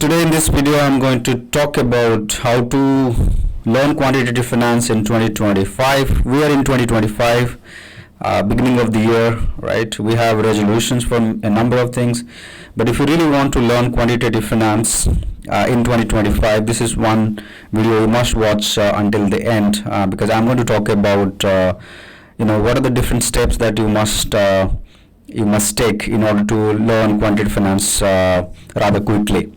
Today in this video I'm going to talk about how to learn quantitative finance in 2025. We are in 2025, beginning of the year, right? We have resolutions for a number of things, but if you really want to learn quantitative finance in 2025, this is one video you must watch until the end, because I'm going to talk about what are the different steps that you must take in order to learn quantitative finance rather quickly,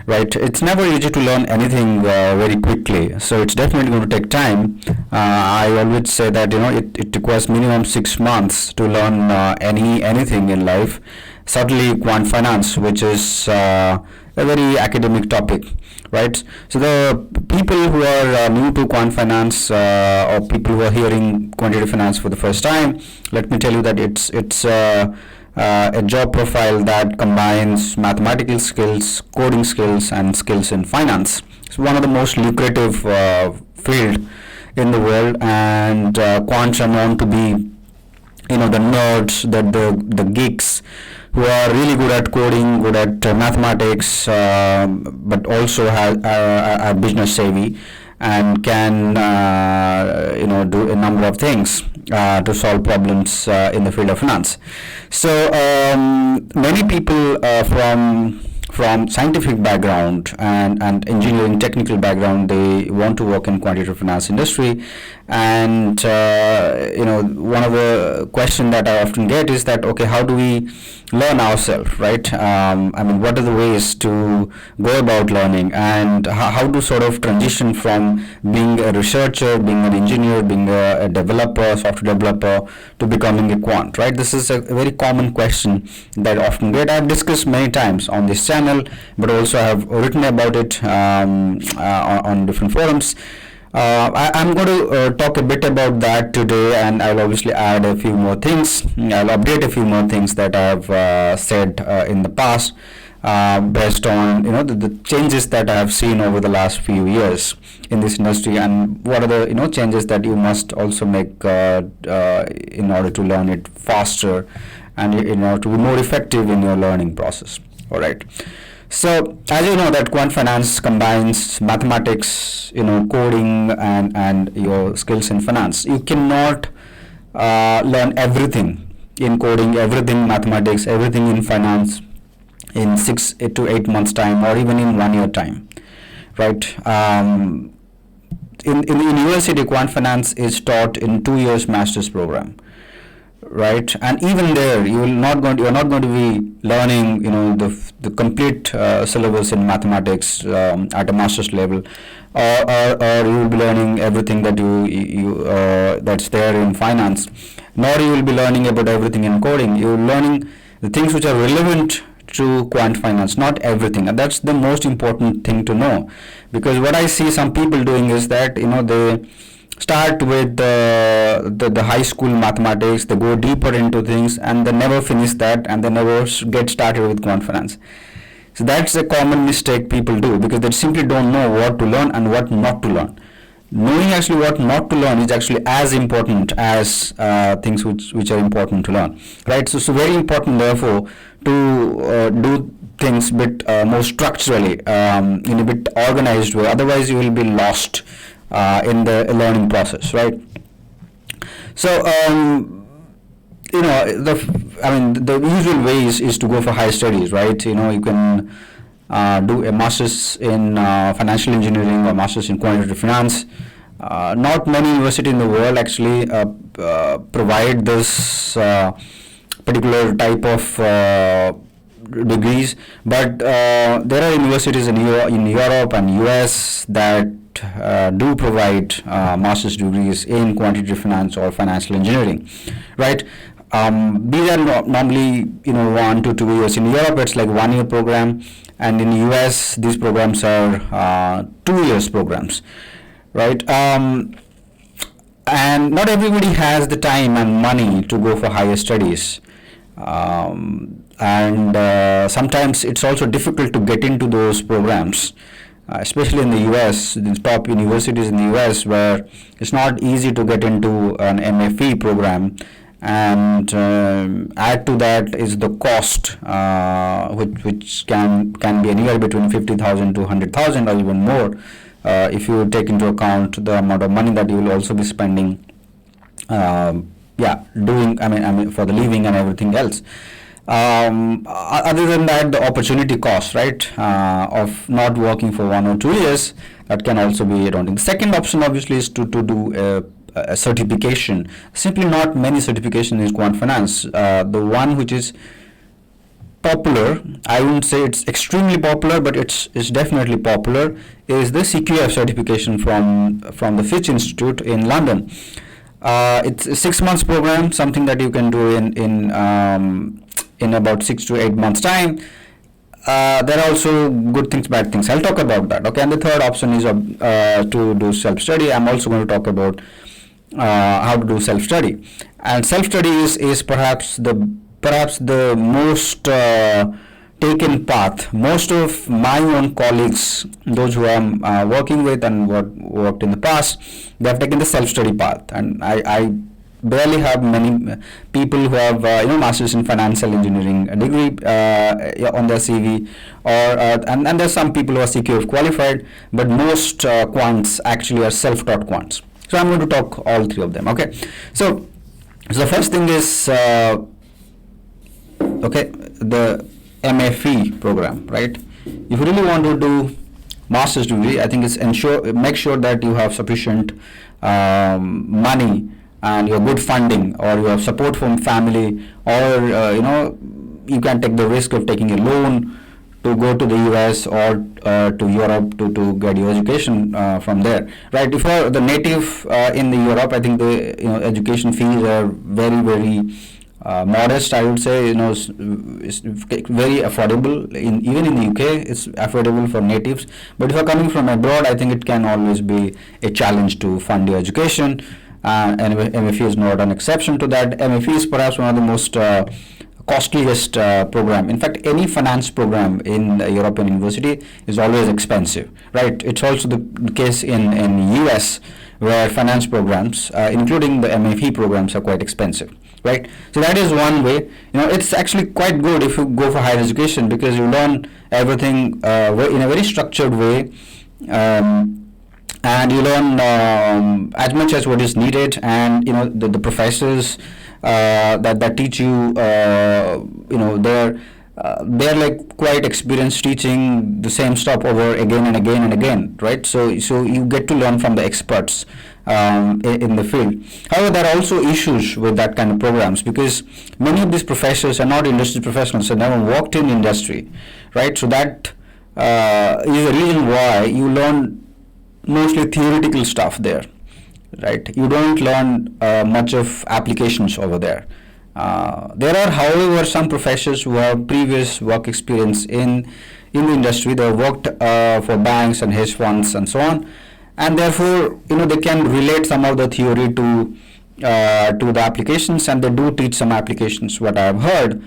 right? It's never easy to learn anything very quickly, so it's definitely going to take time. I always say that it requires minimum 6 months to learn anything in life. Certainly quant finance, which is a very academic topic, right? So the people who are new to quant finance, or people who are hearing quantitative finance for the first time, let me tell you that it's a job profile that combines mathematical skills, coding skills, and skills in finance. It's one of the most lucrative field in the world, and quants are known to be the nerds, the geeks who are really good at coding, good at mathematics, but also are business savvy and can do a number of things to solve problems in the field of finance. So many people from scientific background and engineering technical background, they want to work in quantitative finance industry, and one of the question that I often get is that, okay, how do we learn ourselves, right? What are the ways to go about learning, and how to sort of transition from being a researcher, being an engineer, being a developer, software developer, to becoming a quant, right? This is a very common question that I often get. I've discussed many times on this channel, but also I have written about it on different forums. I'm going to talk a bit about that today, and I'll obviously add a few more things. I'll update a few more things that I've said in the past, based on the changes that I have seen over the last few years in this industry, and what are the changes that you must also make in order to learn it faster and in order to be more effective in your learning process. All right. So as you know that quant finance combines mathematics, coding, and your skills in finance. You cannot learn everything in coding, everything mathematics, everything in finance in 6 to 8 months time, or even in 1 year time, right? In university, quant finance is taught in 2 years master's program, right? And even there, you're not going to be learning the complete syllabus in mathematics at a master's level, or you will be learning everything that you that's there in finance, nor you will be learning about everything in coding. You're learning the things which are relevant to quant finance, not everything, and that's the most important thing to know. Because what I see some people doing is that they start with the high school mathematics, they go deeper into things, and they never finish that, and they never get started with quant finance. So that's a common mistake people do, because they simply don't know what to learn and what not to learn. Knowing actually what not to learn is actually as important as things which are important to learn, right? So very important, therefore, to do things a bit more structurally, in a bit organized way. Otherwise, you will be lost in the learning process, right? So the usual way is to go for higher studies, right? You can do a master's in financial engineering or master's in quantitative finance. Not many universities in the world actually provide this particular type of degrees, but there are universities in Europe and US that do provide master's degrees in quantitative finance or financial engineering, right? These are normally 1 to 2 years. In Europe, it's like 1 year program, and in US, these programs are 2 years programs, right? And not everybody has the time and money to go for higher studies. And sometimes it's also difficult to get into those programs, especially in the US, the top universities in the US, where it's not easy to get into an MFE program, and add to that is the cost, which can be anywhere between 50,000 to 100,000 or even more, if you take into account the amount of money that you will also be spending, doing, I mean for the living and everything else. Other than that, the opportunity cost, right, of not working for 1 or 2 years, that can also be daunting. The second option obviously is to do a certification. Simply not many certification in quant finance. The one which is popular, I wouldn't say it's extremely popular, but it's definitely popular, is the CQF certification from the Fitch Institute in London. It's a 6 months program, something that you can do in about 6 to 8 months time. There are also good things, bad things. I'll talk about that. Okay, and the third option is to do self-study. I'm also going to talk about how to do self-study. And self-study is perhaps the most taken path. Most of my own colleagues, those who I'm working with and worked in the past, they have taken the self-study path, and I barely have many people who have masters in financial engineering degree on their CV, or and there's some people who are CQF qualified, but most quants actually are self-taught quants. So I'm going to talk all three of them. Okay, so the first thing is the MFE program, right? If you really want to do master's degree, I think it's make sure that you have sufficient money, and you have good funding, or you have support from family, or you can take the risk of taking a loan to go to the US or to Europe to get your education from there, right? If you're the native in the Europe, I think the education fees are very, very modest, I would say. It's very affordable. Even in the UK, it's affordable for natives. But if you're coming from abroad, I think it can always be a challenge to fund your education. And MFE is not an exception to that. MFE is perhaps one of the most costliest program. In fact, any finance program in a European university is always expensive, right? It's also the case in US, where finance programs, including the MFE programs, are quite expensive, right? So that is one way. It's actually quite good if you go for higher education, because you learn everything in a very structured way. And you learn as much as what is needed, and the professors that teach you, they're like quite experienced, teaching the same stuff over again and again and again, right? So you get to learn from the experts in the field. However, there are also issues with that kind of programs, because many of these professors are not industry professionals, so never worked in industry, right? So that is the reason why you learn mostly theoretical stuff there, right? You don't learn much of applications over there. There are, however, some professors who have previous work experience in the industry. They have worked for banks and hedge funds and so on, and therefore they can relate some of the theory to the applications, and they do teach some applications, what I have heard.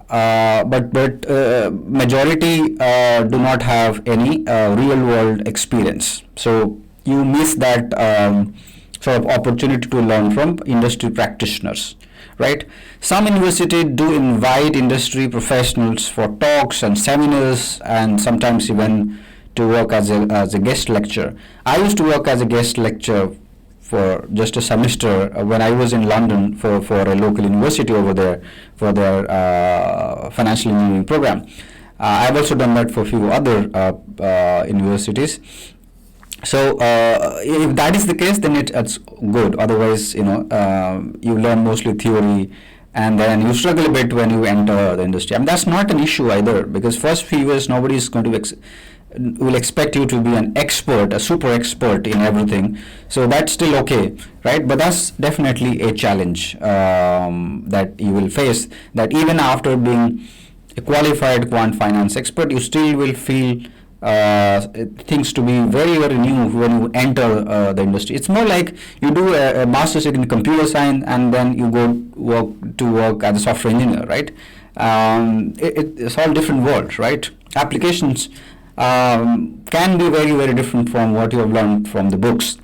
But majority do not have any real world experience, so you miss that sort of opportunity to learn from industry practitioners, right? Some universities do invite industry professionals for talks and seminars, and sometimes even to work as a guest lecturer. I used to work as a guest lecturer for just a semester when I was in London for a local university over there for their financial engineering program. I've also done that for a few other universities. So if that is the case, then it's good. Otherwise, you learn mostly theory, and then you struggle a bit when you enter the industry. I mean, that's not an issue either, because first few years nobody is going to will expect you to be an expert, a super expert in everything. So that's still okay, right? But that's definitely a challenge that you will face, that even after being a qualified quant finance expert, you still will feel things to be very, very new when you enter the industry. It's more like you do a master's in computer science, and then you go work as a software engineer, right? It's all different world, right? Applications can be very, very different from what you have learned from the books.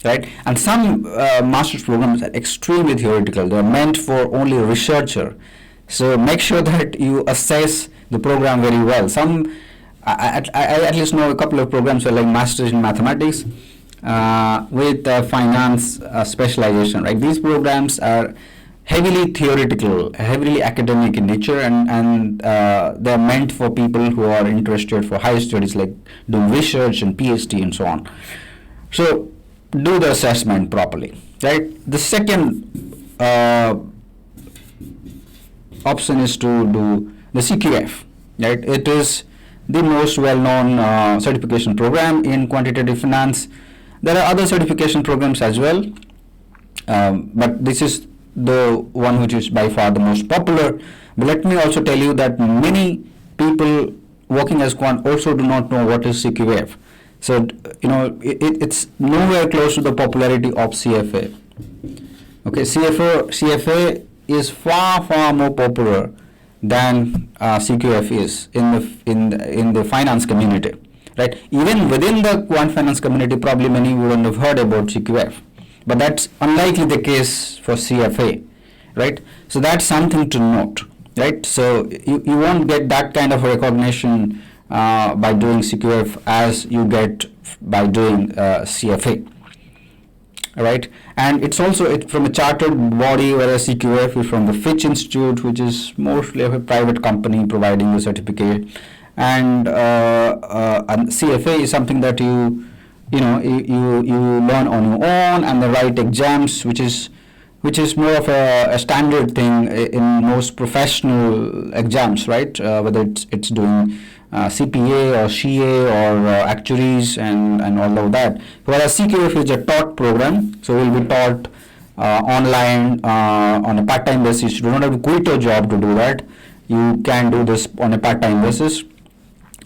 right? And some master's programs are extremely theoretical. They're meant for only a researcher. So make sure that you assess the program very well. I at least know a couple of programs are like masters in mathematics with finance specialization, right? These programs are heavily theoretical, heavily academic in nature, and they're meant for people who are interested for higher studies like doing research and PhD and so on. So do the assessment properly, right? The second option is to do the CQF, right? It is the most well-known certification program in quantitative finance. There are other certification programs as well, but this is the one which is by far the most popular. But let me also tell you that many people working as quant also do not know what is CQF. So it's nowhere close to the popularity of CFA. Okay, CFA is far more popular than CQF is in the finance community, right? Even within the quant finance community, probably many wouldn't have heard about CQF, but that's unlikely the case for CFA, right? So that's something to note, right? So you won't get that kind of recognition by doing CQF as you get by doing CFA. Right, and it's also from a chartered body, whereas CQF is from the Fitch Institute, which is mostly a private company providing the certificate, and CFA is something that you learn on your own and the right exams, which is more of a standard thing in most professional exams, right? Whether it's doing CPA or CA or actuaries and all of that. Whereas CQF is a taught program, so we'll be taught online on a part-time basis. You do not have to quit your job to do that. You can do this on a part-time basis.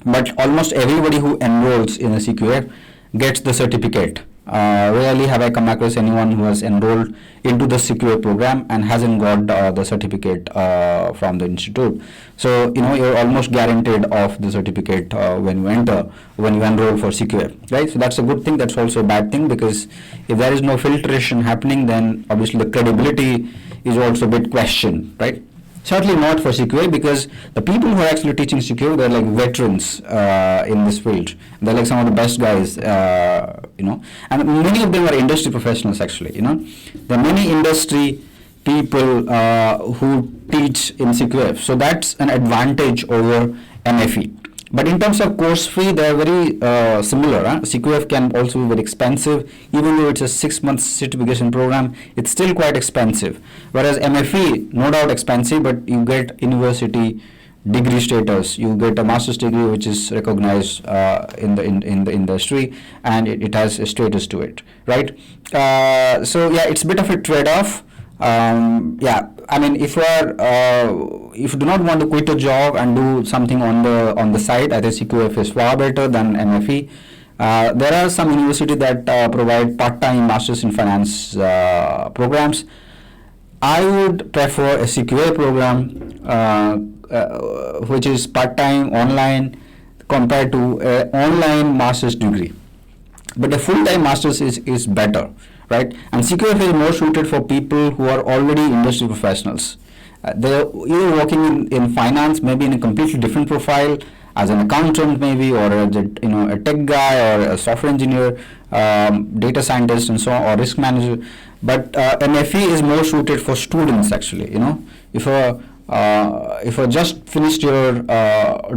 But almost everybody who enrolls in a CQF gets the certificate. Rarely have I come across anyone who has enrolled into the CQA program and hasn't got the certificate from the institute. So you're almost guaranteed of the certificate when you enroll for CQA, right? So that's a good thing. That's also a bad thing, because if there is no filtration happening, then obviously the credibility is also a bit questioned, right? Certainly not for CQA, because the people who are actually teaching CQA, they're like veterans in this field. They're like some of the best guys, and many of them are industry professionals actually. There are many industry people who teach in CQF, so that's an advantage over MFE. But in terms of course fee, they are very similar. CQF can also be very expensive. Even though it's a 6-month certification program, it's still quite expensive. Whereas MFE, no doubt expensive, but you get university degree status. You get a master's degree which is recognized in the industry, and it has a status to it, right? So yeah, it's a bit of a trade-off. I mean, if you do not want to quit a job and do something on the side, I think CQF is far better than MFE. There are some universities that provide part-time masters in finance programs. I would prefer a CQA program which is part-time online compared to an online master's degree. But a full-time master's is better, right? And CQF is more suited for people who are already industry professionals. They're either working in finance, maybe in a completely different profile, as an accountant maybe, or as a tech guy, or a software engineer, data scientist and so on, or risk manager. But MFE is more suited for students actually. If you just finished your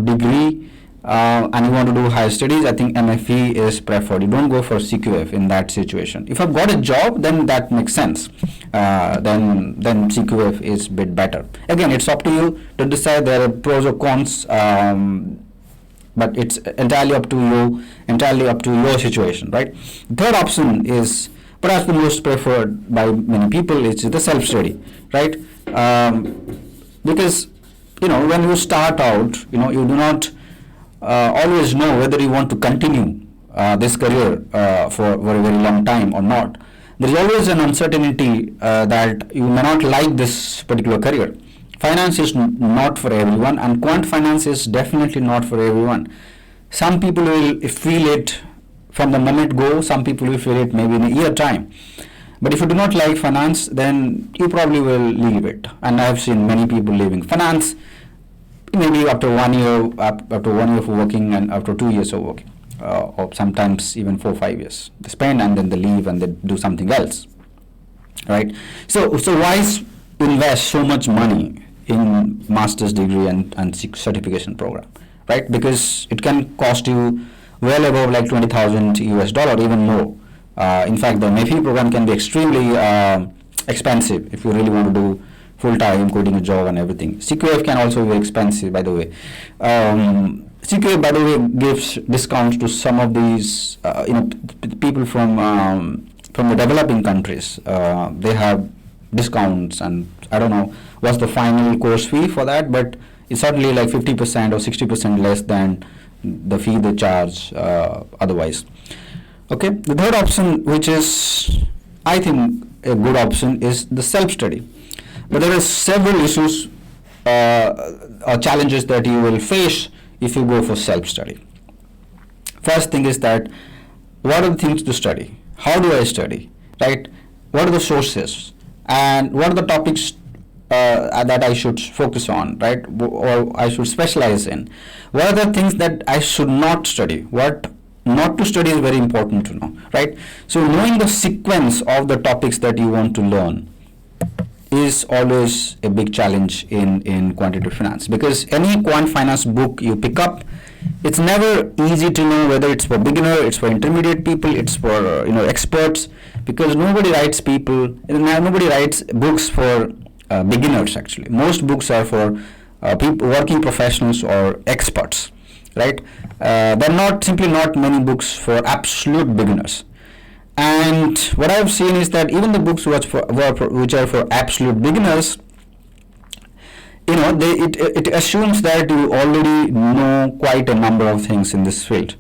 degree and you want to do higher studies, I think MFE is preferred. You don't go for CQF in that situation. If I've got a job, then that makes sense. Then CQF is a bit better. Again, it's up to you to decide. There are pros or cons, but it's entirely up to you, entirely up to your situation, right? Third option is perhaps the most preferred by many people. It's the self-study, right? Because when you start out, you do not always know whether you want to continue this career for a very long time or not. There is always an uncertainty that you may not like this particular career. Finance is not for everyone, and quant finance is definitely not for everyone. Some people will feel it from the moment go. Some people will feel it maybe in a year time. But if you do not like finance, then you probably will leave it. And I have seen many people leaving finance maybe after 1 year, after 1 year of working, and after 2 years of working, or sometimes even 4 5 years. They spend and then they leave and they do something else, right? So why invest so much money in master's degree and certification program, right? Because it can cost you well above like 20,000 US dollar, even more. In fact, the MFE program can be extremely expensive if you really want to do full-time, quitting a job and everything. CQF can also be expensive, by the way. CQF, by the way, gives discounts to some of these, people from the developing countries. They have discounts, and I don't know what's the final course fee for that, but it's certainly like 50% or 60% less than the fee they charge otherwise. Okay, the third option, which is, I think, a good option, is the self-study. But there are several issues or challenges that you will face if you go for self-study. First thing is that, what are the things to study? How do I study? Right? What are the sources? And what are the topics that I should focus on, right? Or I should specialize in? What are the things that I should not study? What not to study is very important to know, right? So knowing the sequence of the topics that you want to learn is always a big challenge in quantitative finance, because any quant finance book you pick up, it's never easy to know whether it's for beginner, it's for intermediate people, it's for experts, because nobody writes books for beginners. Actually, most books are for people, working professionals or experts, right? There are simply not many books for absolute beginners. And what I've seen is that even the books which are for absolute beginners, it assumes that you already know quite a number of things in this field,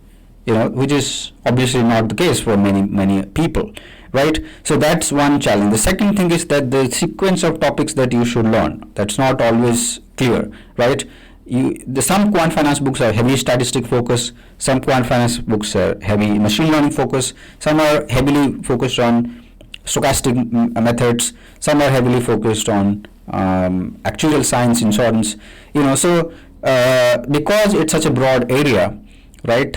which is obviously not the case for many people, right? So that's one challenge. The second thing is that the sequence of topics that you should learn, that's not always clear, right? Some quant finance books are heavy statistic focus, some quant finance books are heavy machine learning focus, some are heavily focused on stochastic methods, some are heavily focused on actuarial science, insurance, so because it's such a broad area, right,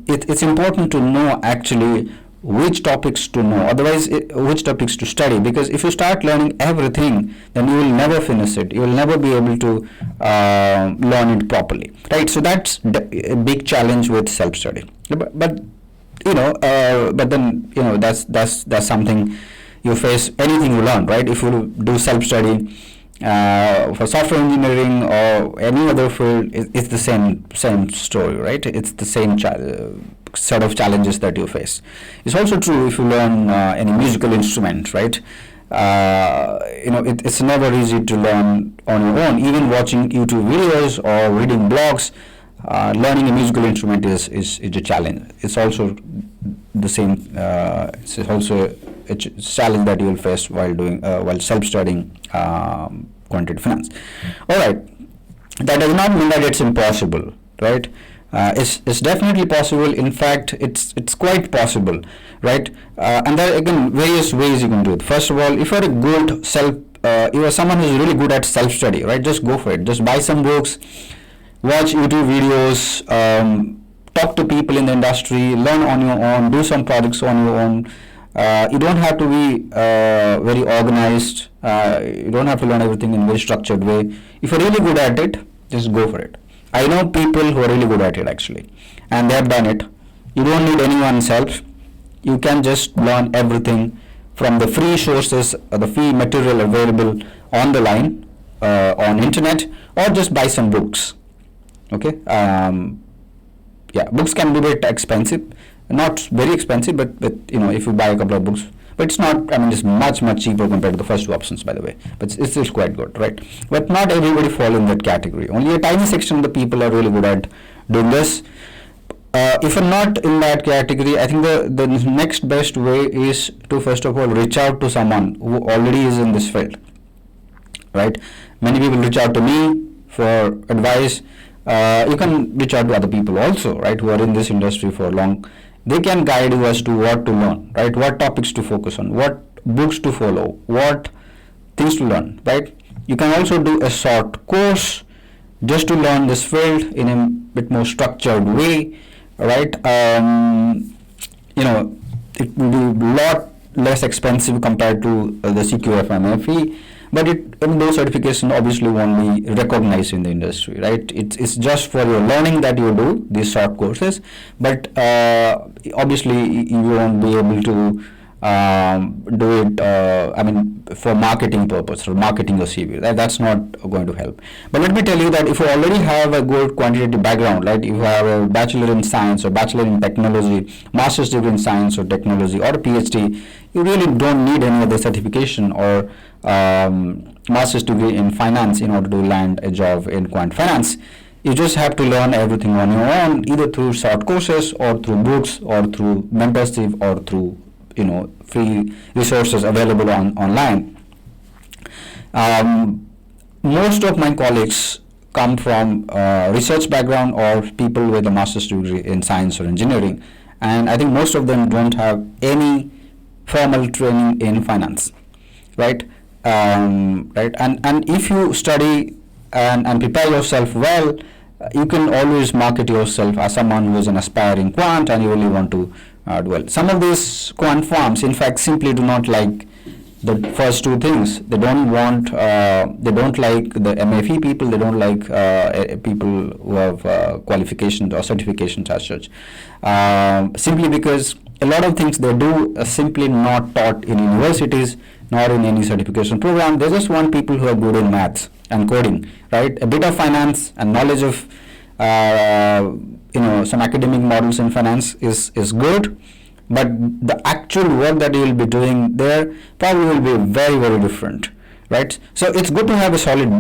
it's important to know actually which topics to know, otherwise which topics to study, because if you start learning everything, then you will never finish it, you will never be able to learn it properly, right? So that's a big challenge with self-study. But then that's something you face anything you learn, right? If you do self-study for software engineering or any other field, it's the same story, right? It's the same set of challenges that you face. It's also true if you learn any musical instrument, right? It's never easy to learn on your own. Even watching YouTube videos or reading blogs, learning a musical instrument is a challenge. It's also the same. It's also a challenge that you will face while self-studying quantitative finance. All right, that does not mean that it's impossible, right? It's definitely possible. In fact, it's quite possible, right? And there are again various ways you can do it. First of all, if you're a good you are someone who's really good at self-study, right? Just go for it. Just buy some books, watch YouTube videos, talk to people in the industry, learn on your own, do some projects on your own. You don't have to be very organized. You don't have to learn everything in a very structured way. If you're really good at it, just go for it. I know people who are really good at it actually, and they have done it. You don't need anyone's help. You can just learn everything from the free sources, the free material available on the line, on internet, or just buy some books. Okay. Books can be a bit expensive, not very expensive, but if you buy a couple of books, but it's not, it's much cheaper compared to the first two options, by the way, but it's still quite good, right? But not everybody fall in that category. Only a tiny section of the people are really good at doing this. If you're not in that category, I think the next best way is to first of all reach out to someone who already is in this field, right? Many people reach out to me for advice. You can reach out to other people also, right, who are in this industry for long. they can guide you as to what to learn, right? What topics to focus on, what books to follow, what things to learn, right? You can also do a short course just to learn this field in a bit more structured way, right? It will be a lot less expensive compared to the CQF fee, but those certifications obviously won't be recognized in the industry, right? It's just for your learning that you do these short courses, but obviously you won't be able to do it. For marketing purpose, for marketing your CV. That's not going to help. But let me tell you that if you already have a good quantitative background, right? If you have a bachelor in science or bachelor in technology, master's degree in science or technology, or a PhD, you really don't need any other certification or master's degree in finance in order to land a job in quant finance. You just have to learn everything on your own, either through short courses or through books or through mentorship or through free resources available online. Most of my colleagues come from research background or people with a master's degree in science or engineering, and I think most of them don't have any formal training in finance, right? Right, and if you study and prepare yourself well, you can always market yourself as someone who is an aspiring quant and you really want to do well. Some of these quant firms, in fact, simply do not like the first two things. They don't like the MFE people. They don't like people who have qualifications or certifications as such. Simply because a lot of things they do are simply not taught in universities, nor in any certification program. They just want people who are good in maths and coding, right? A bit of finance and knowledge of some academic models in finance is good, but the actual work that you will be doing there probably will be very, very different, right? So it's good to have a solid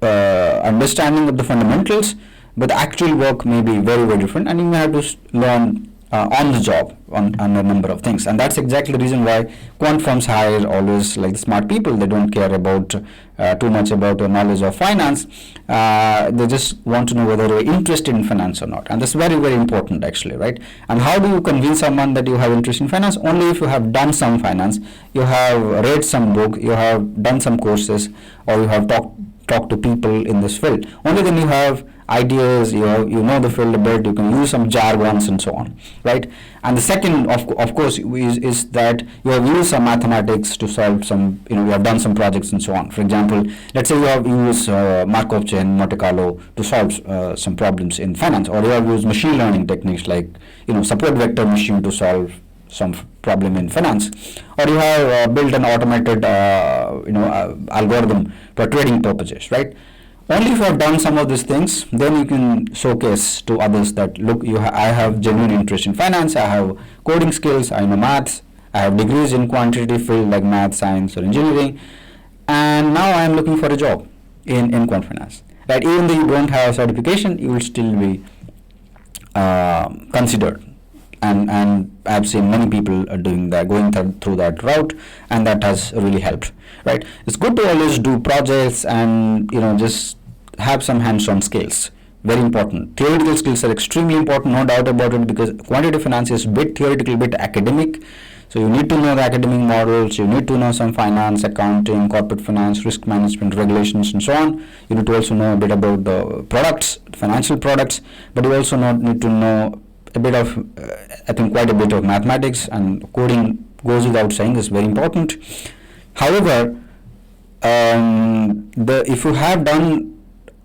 understanding of the fundamentals, but the actual work may be very, very different, and you may have to learn on the job on a number of things. And that's exactly the reason why quant firms hire always like smart people. They don't care about too much about the knowledge of finance. They just want to know whether you're interested in finance or not, and that's very, very important actually, right? And how do you convince someone that you have interest in finance? Only if you have done some finance, you have read some book, you have done some courses, or you have talked to people in this field. Only then you have ideas, you know the field a bit, you can use some jargons and so on, right? And the second, of course, is that you have used some mathematics to solve some, you have done some projects and so on. For example, let's say you have used Markov chain, Monte Carlo to solve some problems in finance, or you have used machine learning techniques like, support vector machine to solve some problem in finance, or you have built an automated, algorithm for trading purposes, right? Only if you have done some of these things, then you can showcase to others that, look, I have genuine interest in finance, I have coding skills, I know maths, I have degrees in quantitative field like math, science, or engineering, and now I am looking for a job in quant finance. Right? Even though you don't have certification, you will still be considered. And I've seen many people doing that, going through that route, and that has really helped, right? It's good to always do projects and just have some hands-on skills. Very important. Theoretical skills are extremely important, no doubt about it, because quantitative finance is bit theoretical, bit academic. So you need to know the academic models, you need to know some finance, accounting, corporate finance, risk management, regulations, and so on. You need to also know a bit about the products, financial products, but you also need to know a bit of, I think quite a bit of mathematics, and coding goes without saying is very important. However, if you have done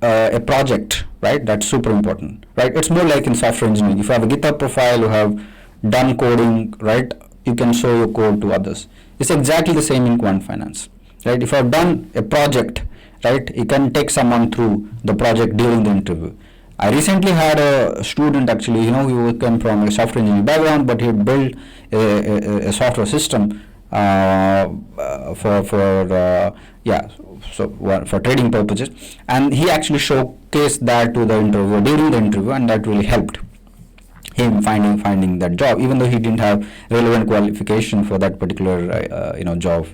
a project, right, that's super important, right? It's more like in software engineering. If you have a GitHub profile, you have done coding, right, you can show your code to others. It's exactly the same in quant finance, right? If you have done a project, right, you can take someone through the project during the interview. I recently had a student actually, he came from a software engineering background, but he built a software system for trading purposes, and he actually showcased that to the interviewer during the interview, and that really helped him finding that job, even though he didn't have relevant qualification for that particular job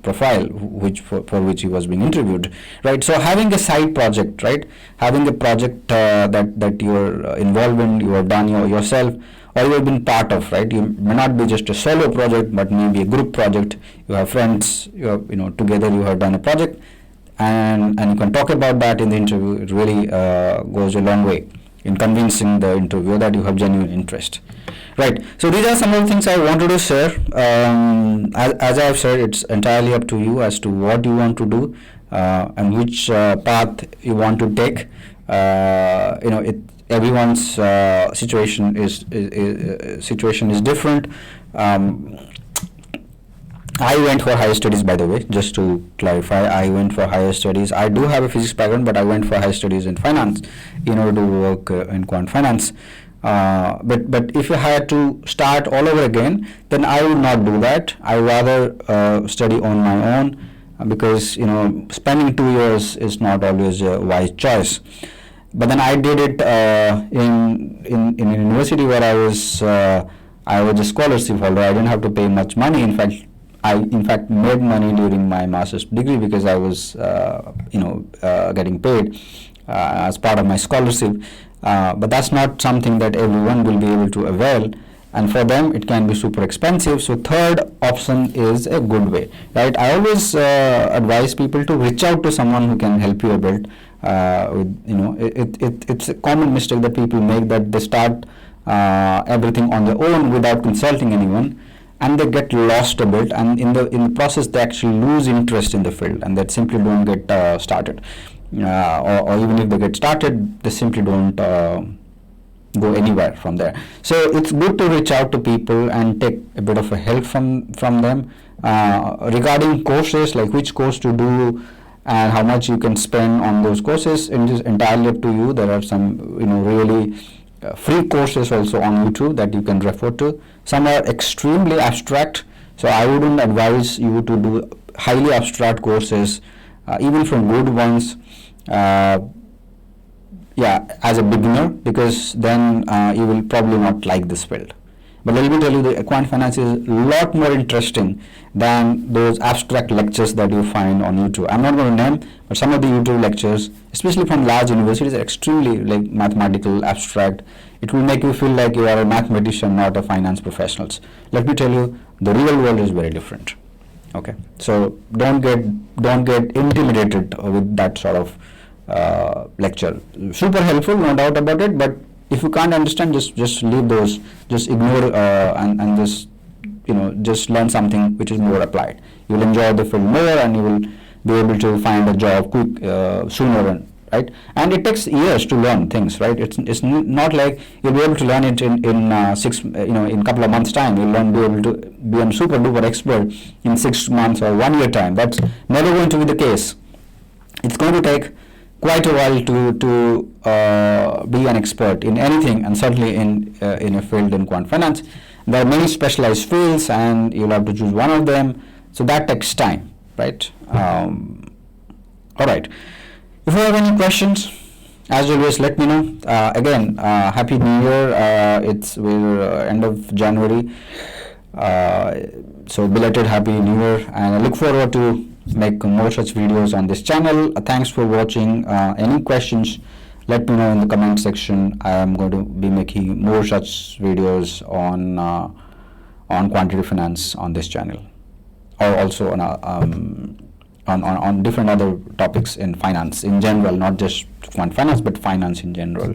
profile for which he was being interviewed, right? So having a side project, right? Having a project that you're involved in, you have done yourself, or you have been part of, right? You may not be just a solo project, but maybe a group project. You have friends, together you have done a project, and you can talk about that in the interview. It really goes a long way in convincing the interviewer that you have genuine interest. Right. So these are some of the things I wanted to share. As I have said, it's entirely up to you as to what you want to do and which path you want to take. Everyone's situation is different. I went for higher studies, by the way, just to clarify. I went for higher studies. I do have a physics background, but I went for higher studies in finance in order to work in quant finance. But if I had to start all over again, then I would not do that. I would rather study on my own because spending 2 years is not always a wise choice. But then I did it in a university where I was a scholarship holder. I didn't have to pay much money. I made money during my master's degree because I was getting paid as part of my scholarship. But that's not something that everyone will be able to avail, and for them it can be super expensive. So third option is a good way, right? I always advise people to reach out to someone who can help you a bit. It's a common mistake that people make, that they start everything on their own without consulting anyone, and they get lost a bit, and in the process they actually lose interest in the field, and that simply don't get started. Or even if they get started, they simply don't go anywhere from there. So it's good to reach out to people and take a bit of a help from them regarding courses, like which course to do and how much you can spend on those courses. It is entirely up to you. There are some really free courses also on YouTube that you can refer to. Some are extremely abstract, so I wouldn't advise you to do highly abstract courses, even from good ones, as a beginner, because then you will probably not like this field. But let me tell you, the quant finance is a lot more interesting than those abstract lectures that you find on YouTube. I'm not going to name, but some of the YouTube lectures, especially from large universities, are extremely mathematical, abstract. It will make you feel like you are a mathematician, not a finance professional. Let me tell you, the real world is very different. Okay, so don't get intimidated with that sort of lecture. Super helpful, no doubt about it, but if you can't understand, just leave those, just ignore and just learn something which is more applied. You will enjoy the field more, and you will be able to find a job quick sooner, right? And it takes years to learn things, right? It's not like you'll be able to learn it in in a couple of months' time. You'll be able to be a super duper expert in 6 months or 1 year time. That's never going to be the case. It's going to take quite a while to be an expert in anything, and certainly in a field in quant finance. There are many specialized fields, and you'll have to choose one of them. So that takes time, right? All right. If you have any questions, as always, let me know. Again, Happy New Year. We're end of January, so belated Happy New Year, and I look forward to make more such videos on this channel. Thanks for watching. Any questions, let me know in the comment section. I am going to be making more such videos on quantitative finance on this channel, or also on different other topics in finance in general, not just quant finance, but finance in general.